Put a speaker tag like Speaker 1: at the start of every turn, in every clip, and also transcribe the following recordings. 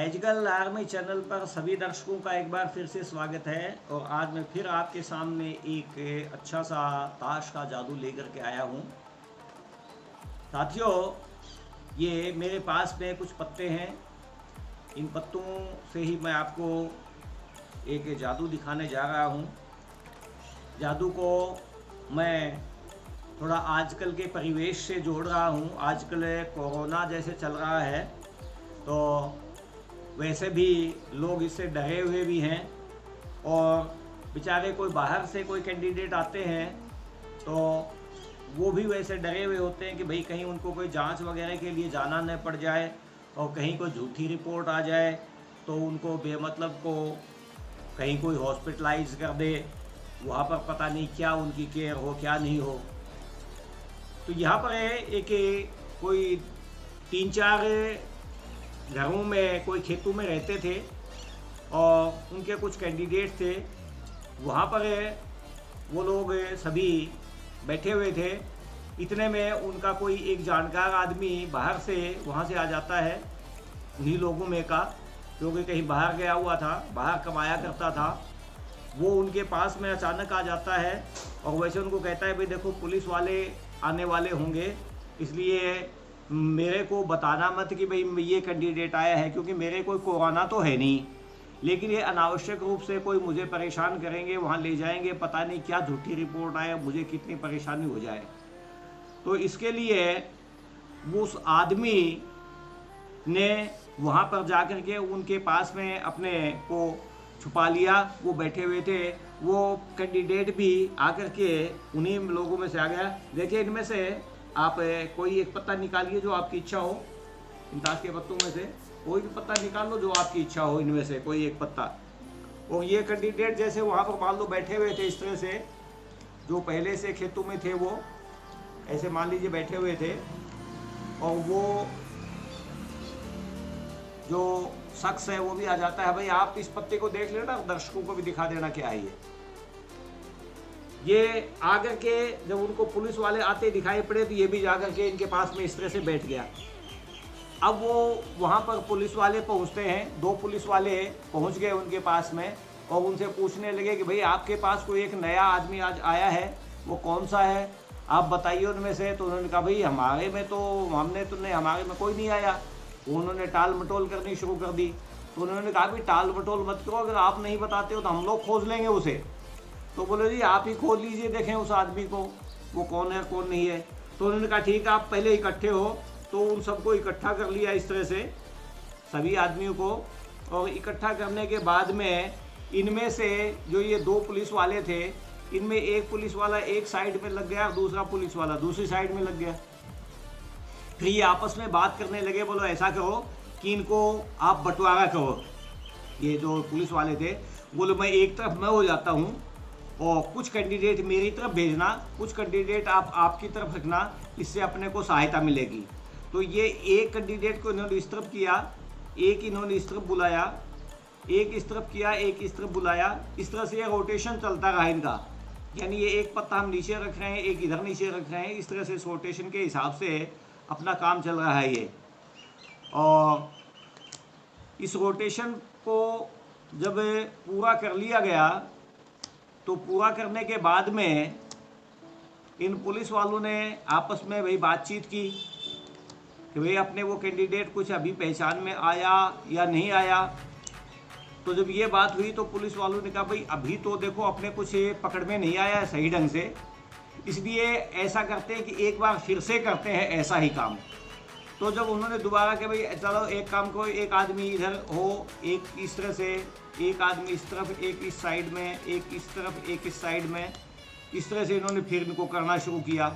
Speaker 1: Magical army channel पर सभी दर्शकों का एक बार फिर से स्वागत है। और आज मैं फिर आपके सामने एक अच्छा सा ताश का जादू लेकर के आया हूँ। साथियों, ये मेरे पास में कुछ पत्ते हैं। इन पत्तों से ही मैं आपको एक जादू दिखाने जा रहा हूँ। जादू को मैं थोड़ा आजकल के परिवेश से जोड़ रहा हूँ। आजकल कोरोना जैसे चल रहा है, तो वैसे भी लोग इससे डरे हुए भी हैं। और बेचारे कोई बाहर से कोई कैंडिडेट आते हैं तो वो भी वैसे डरे हुए होते हैं कि भाई कहीं उनको कोई जांच वगैरह के लिए जाना न पड़ जाए और कहीं कोई झूठी रिपोर्ट आ जाए तो उनको बेमतलब को कहीं कोई हॉस्पिटलाइज कर दे, वहाँ पर पता नहीं क्या उनकी केयर हो क्या नहीं हो। तो यहाँ पर एक कोई 3-4 घरों में कोई खेतों में रहते थे और उनके कुछ कैंडिडेट थे। वहाँ पर वो लोग सभी बैठे हुए थे। इतने में उनका कोई एक जानकार आदमी बाहर से वहाँ से आ जाता है, उन्हीं लोगों में का, क्योंकि कहीं बाहर गया हुआ था, बाहर कमाया करता था। वो उनके पास में अचानक आ जाता है और वैसे उनको कहता है भाई देखो पुलिस वाले आने वाले होंगे, इसलिए मेरे को बताना मत कि भाई ये कैंडिडेट आया है, क्योंकि मेरे कोई कोरोना तो है नहीं, लेकिन ये अनावश्यक रूप से कोई मुझे परेशान करेंगे, वहाँ ले जाएंगे, पता नहीं क्या झूठी रिपोर्ट आए, मुझे कितनी परेशानी हो जाए। तो इसके लिए वो उस आदमी ने वहाँ पर जा कर के उनके पास में अपने को छुपा लिया। वो बैठे हुए थे, वो कैंडिडेट भी आकर के उन्हीं लोगों में से आ गया। देखिए, इनमें से आप कोई एक पत्ता निकालिए जो आपकी इच्छा हो। इन ताश के पत्तों में से कोई भी पत्ता निकाल लो जो आपकी इच्छा हो, इनमें से कोई एक पत्ता। और ये कैंडिडेट जैसे वहाँ पर मान लो बैठे हुए थे इस तरह से, जो पहले से खेतों में थे वो ऐसे मान लीजिए बैठे हुए थे। और वो जो शख्स है वो भी आ जाता है, भाई आप इस पत्ते को देख लेना, दर्शकों को भी दिखा देना क्या है ये आकर के जब उनको पुलिस वाले आते दिखाई पड़े तो ये भी जाकर के इनके पास में इस तरह से बैठ गया। अब वो वहाँ पर पुलिस वाले पहुँचते हैं, 2 पुलिस वाले पहुँच गए उनके पास में और उनसे पूछने लगे कि भाई आपके पास कोई एक नया आदमी आज आया है, वो कौन सा है, आप बताइए उनमें से। तो उन्होंने कहा भाई हमारे में तो हमने तो नहीं, हमारे में कोई नहीं आया। उन्होंने टाल मटोल करनी शुरू कर दी। तो उन्होंने कहा भाई टाल मटोल मत करो, अगर आप नहीं बताते हो तो हम लोग खोज लेंगे उसे। तो बोले जी आप ही खोज लीजिए, देखें उस आदमी को, वो कौन है कौन नहीं है। तो उन्होंने कहा ठीक है, आप पहले इकट्ठे हो। तो उन सबको इकट्ठा कर लिया इस तरह से, सभी आदमियों को। और इकट्ठा करने के बाद में इनमें से जो ये 2 पुलिस वाले थे, इनमें एक पुलिस वाला एक साइड में लग गया, दूसरा पुलिस वाला दूसरी साइड में लग गया। फिर ये आपस में बात करने लगे, बोलो ऐसा करो कि इनको आप बंटवारा करो। ये जो पुलिस वाले थे बोले मैं एक तरफ मैं हो जाता हूँ और कुछ कैंडिडेट मेरी तरफ भेजना, कुछ कैंडिडेट आप आपकी तरफ रखना, इससे अपने को सहायता मिलेगी। तो ये एक कैंडिडेट को इन्होंने इस तरफ किया, एक इन्होंने इस तरफ बुलाया, एक इस तरफ किया, एक इस तरफ बुलाया। इस तरह से ये रोटेशन चलता रहा इनका, यानी ये एक पत्ता हम नीचे रख रहे हैं, एक इधर नीचे रख रहे हैं। इस तरह से इस रोटेशन के हिसाब से अपना काम चल रहा है ये। और इस रोटेशन को जब पूरा कर लिया गया तो पूरा करने के बाद में इन पुलिस वालों ने आपस में भाई बातचीत की कि भाई अपने वो कैंडिडेट कुछ अभी पहचान में आया या नहीं आया। तो जब ये बात हुई तो पुलिस वालों ने कहा भाई अभी तो देखो अपने कुछ पकड़ में नहीं आया है सही ढंग से, इसलिए ऐसा करते हैं कि एक बार फिर से करते हैं ऐसा ही काम। तो जब उन्होंने दोबारा कि भाई चलो एक काम को, एक आदमी इधर हो, एक इस तरह से, एक आदमी इस तरफ, एक इस साइड में, एक इस तरफ, एक इस साइड में, इस तरह से इन्होंने फिर इनको करना शुरू किया,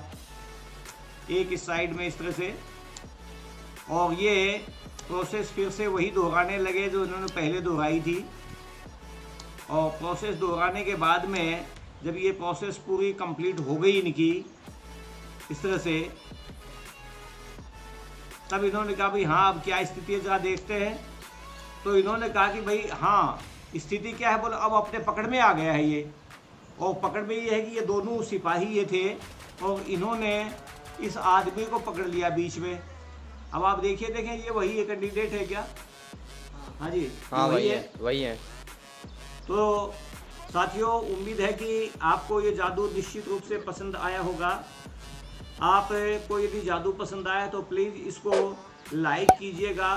Speaker 1: एक इस साइड में इस तरह से। और ये प्रोसेस फिर से वही दोहराने लगे जो इन्होंने पहले दोहराई थी। और प्रोसेस दोहराने के बाद में जब ये प्रोसेस पूरी कंप्लीट हो गई इनकी इस तरह से, तब इन्होंने कहा भाई हाँ अब क्या स्थिति है जरा देखते हैं। तो इन्होंने कहा कि भाई हाँ स्थिति क्या है, बोले अब अपने पकड़ में आ गया है ये। और पकड़ में ये है कि ये दोनों सिपाही ये थे और इन्होंने इस आदमी को पकड़ लिया बीच में। अब आप देखिए, देखें ये वही कैंडिडेट है क्या? हाँ जी,
Speaker 2: हाँ
Speaker 1: वही
Speaker 2: वही
Speaker 1: है।
Speaker 2: है, वही है।
Speaker 1: तो साथियों, उम्मीद है कि आपको ये जादू निश्चित रूप से पसंद आया होगा। आपको यदि जादू पसंद आया तो प्लीज़ इसको लाइक कीजिएगा,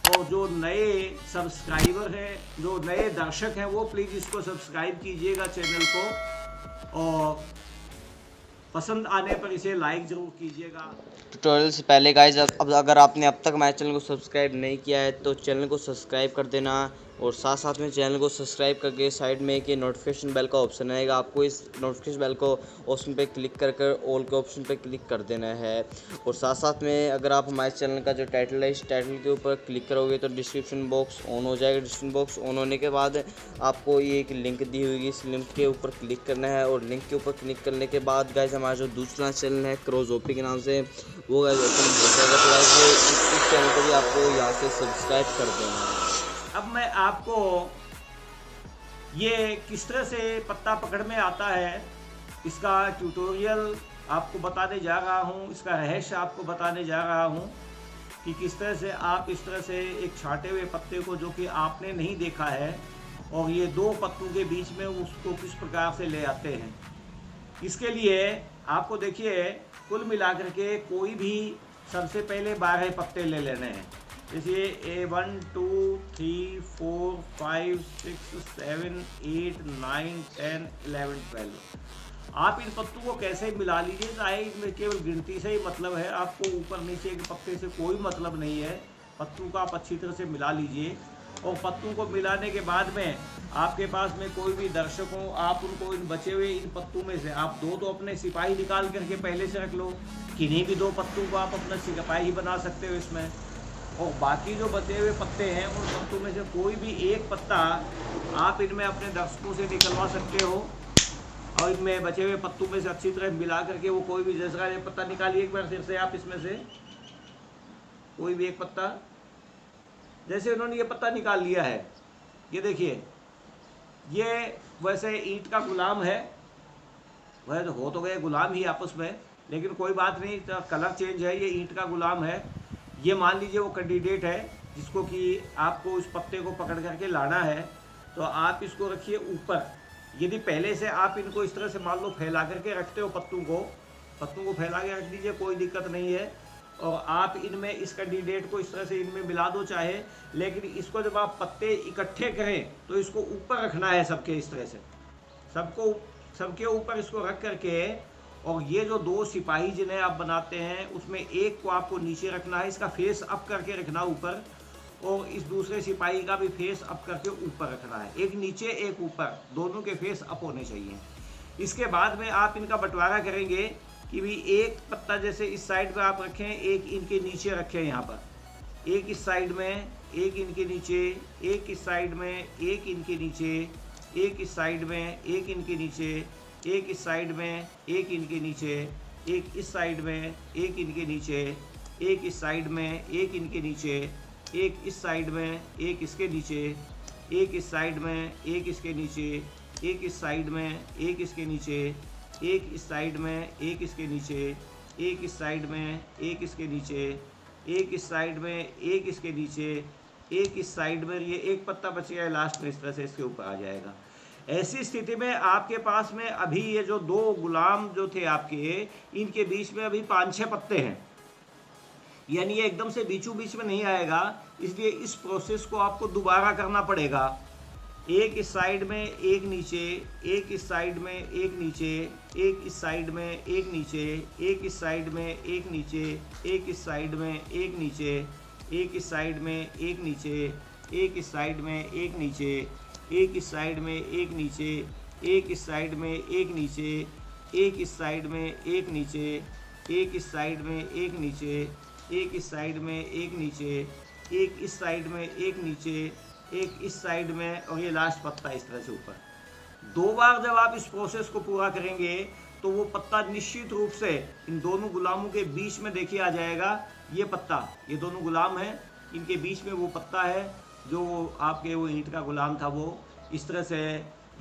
Speaker 1: और जो नए सब्सक्राइबर हैं, जो नए दर्शक हैं, वो प्लीज़ इसको सब्सक्राइब कीजिएगा चैनल को, और पसंद आने पर इसे लाइक ज़रूर कीजिएगा।
Speaker 2: ट्यूटोरियल से पहले गाइज, अब अगर आपने अब तक हमारे चैनल को सब्सक्राइब नहीं किया है तो चैनल को सब्सक्राइब कर देना, और साथ साथ में चैनल को सब्सक्राइब करके साइड में एक ये नोटिफिकेशन बेल का ऑप्शन आएगा, आपको इस नोटिफिकेशन बेल को ऑप्शन पे क्लिक कर कर ऑल के ऑप्शन पे क्लिक कर देना है। और साथ साथ में अगर आप हमारे चैनल का जो टाइटल है, इस टाइटल के ऊपर क्लिक करोगे तो डिस्क्रिप्शन बॉक्स ऑन हो जाएगा। डिस्क्रिप्शन बॉक्स ऑन होने के बाद आपको ये एक लिंक दी हुई है, इस लिंक के ऊपर क्लिक करना है, और लिंक के ऊपर क्लिक करने के बाद गाइज हमारा जो दूसरा चैनल है क्रोज ओपी के नाम से, वो गाइज ओपन हो जाएगा। तो गाइज इस चैनल को भी आपको यहाँ से सब्सक्राइब कर देना है।
Speaker 1: अब मैं आपको ये किस तरह से पत्ता पकड़ में आता है, इसका ट्यूटोरियल आपको बताने जा रहा हूँ, इसका रहस्य आपको बताने जा रहा हूँ कि किस तरह से आप इस तरह से एक छाटे हुए पत्ते को, जो कि आपने नहीं देखा है, और ये दो पत्तों के बीच में उसको किस प्रकार से ले आते हैं। इसके लिए आपको देखिए, कुल मिलाकर के कोई भी सबसे पहले 12 पत्ते ले लेने हैं। जैसे 1 2 3 4 5 6 7 8 9 10 11 12। आप इन पत्तों को कैसे मिला लीजिए, चाहे इनमें केवल गिनती से ही मतलब है, आपको ऊपर नीचे के पत्ते से कोई मतलब नहीं है। पत्तों को आप अच्छी तरह से मिला लीजिए, और पत्तों को मिलाने के बाद में आपके पास में कोई भी दर्शक हो, आप उनको इन बचे हुए इन पत्तों में से आप दो तो अपने सिपाही निकाल करके पहले से रख लो। किन्हीं भी 2 पत्तों को आप अपना सिपाही बना सकते हो इसमें, और बाकी जो बचे हुए पत्ते हैं उन पत्तों में से कोई भी एक पत्ता आप इनमें अपने दर्शकों से निकलवा सकते हो, और इनमें बचे हुए पत्तों में से अच्छी तरह मिला करके वो कोई भी, जैसा ये पत्ता निकालिए एक बार फिर से आप इसमें से कोई भी एक पत्ता, जैसे उन्होंने ये पत्ता निकाल लिया है, ये देखिए, ये वैसे ईंट का गुलाम है, वह हो तो गए गुलाम ही आपस में, लेकिन कोई बात नहीं, तो कलर चेंज है, ये ईंट का गुलाम है। ये मान लीजिए वो कैंडिडेट है जिसको कि आपको उस पत्ते को पकड़ करके लाना है, तो आप इसको रखिए ऊपर। यदि पहले से आप इनको इस तरह से मान लो फैला करके रखते हो, पत्तों को फैला के रख दीजिए, कोई दिक्कत नहीं है। और आप इनमें इस कैंडिडेट को इस तरह से इनमें मिला दो चाहे, लेकिन इसको जब आप पत्ते इकट्ठे करें तो इसको ऊपर रखना है सबके, इस तरह से सबके ऊपर इसको रख करके, और ये जो 2 सिपाही जिन्हें आप बनाते हैं उसमें एक को आपको नीचे रखना है, इसका फेस अप करके रखना ऊपर, और इस दूसरे सिपाही का भी फेस अप करके ऊपर रखना है। एक नीचे एक ऊपर, दोनों के फेस अप होने चाहिए। इसके बाद में आप इनका बंटवारा करेंगे कि भी एक पत्ता जैसे इस साइड पर आप रखें, एक इनके नीचे रखें, यहाँ पर एक इस साइड में, एक इनके नीचे, एक इस साइड में, एक इनके नीचे, एक इस साइड में, एक इनके नीचे, एक इस साइड में, एक इनके नीचे, एक इस साइड में, एक इनके नीचे, एक इस साइड में, एक इनके नीचे, एक इस साइड में, एक इसके नीचे, एक इस साइड में, एक इसके नीचे, एक इस साइड में, एक इसके नीचे, एक इस साइड में, एक इसके नीचे, एक इस साइड में, एक इसके नीचे, एक इस साइड में, एक इसके नीचे, एक इस साइड में। ये एक पत्ता बच गया है लास्ट में, इस तरह से इसके ऊपर आ जाएगा। ऐसी स्थिति में आपके पास में अभी ये जो 2 गुलाम जो थे आपके, इनके बीच में अभी 5-6 पत्ते हैं, यानी ये एकदम से बीचों बीच में नहीं आएगा, इसलिए इस प्रोसेस को आपको दोबारा करना पड़ेगा। एक इस साइड में, एक नीचे, एक इस साइड में, एक नीचे, एक इस साइड में, एक नीचे, एक इस साइड में, एक नीचे, एक इस साइड में, एक नीचे, एक इस साइड में, एक नीचे, एक इस साइड में, एक नीचे, एक इस साइड में, एक नीचे, एक इस साइड में, एक नीचे, एक इस साइड में, एक नीचे, एक इस साइड में, एक नीचे, एक इस साइड में, एक नीचे, एक इस साइड में, एक नीचे, एक इस साइड में, और ये लास्ट पत्ता इस तरह से ऊपर। 2 बार जब आप इस प्रोसेस को पूरा करेंगे तो वो पत्ता निश्चित रूप से इन दोनों गुलामों के बीच में देखिए आ जाएगा। ये पत्ता, ये दोनों गुलाम हैं, इनके बीच में वो पत्ता है जो आपके वो ईंट का गुलाम था। वो इस तरह से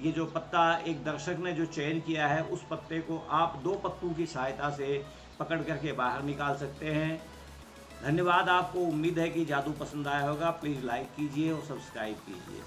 Speaker 1: ये जो पत्ता एक दर्शक ने जो चयन किया है, उस पत्ते को आप 2 पत्तों की सहायता से पकड़ करके बाहर निकाल सकते हैं। धन्यवाद आपको। उम्मीद है कि जादू पसंद आया होगा। प्लीज़ लाइक कीजिए और सब्सक्राइब कीजिए।